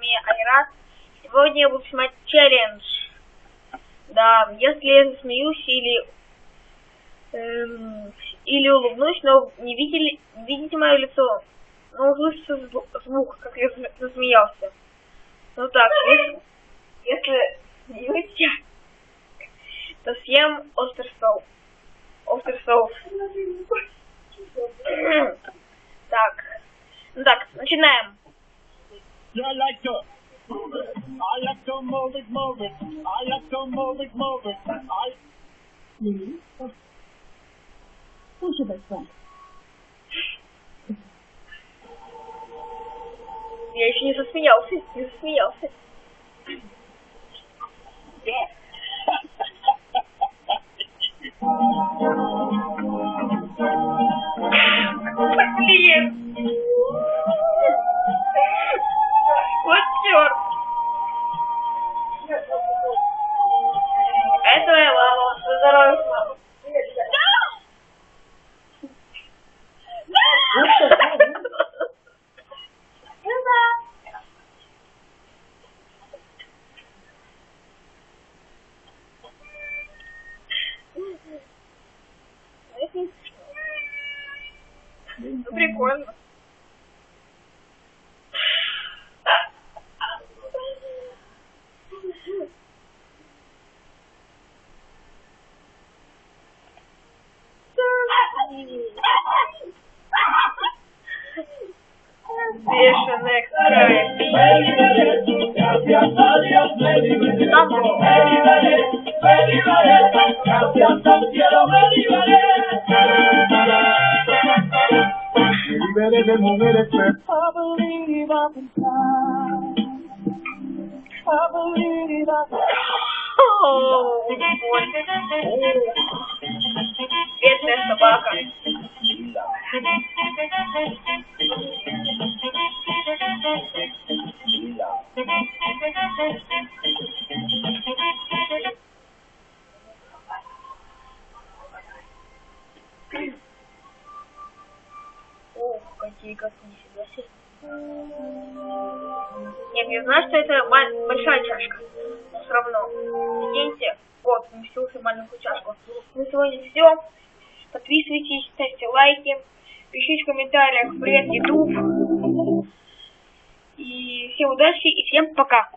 вами Айрат. Сегодня я буду снимать челлендж. Да, если я засмеюсь или улыбнусь, но не видите мое лицо, но услышится звук, как я засмеялся. Ну так, если смеюсь, то съем острый соус. Так, ну так, начинаем. I like to move it. I like to move it. Lily, who's your best friend? Я еще не засмеялся. Yeah. Блин. Вот черт. Это моя мама. Здоровья, мама. Ну, прикольно. Бешеная какая. Бедная собака. О, какие капли, нифига себе. Нет, я знаю, что это большая чашка. Но все равно. Прикиньте, вот, вместился в маленькую чашку. На сегодня все. Подписывайтесь, ставьте лайки. Пишите в комментариях привет, YouTube. И всем удачи и всем пока.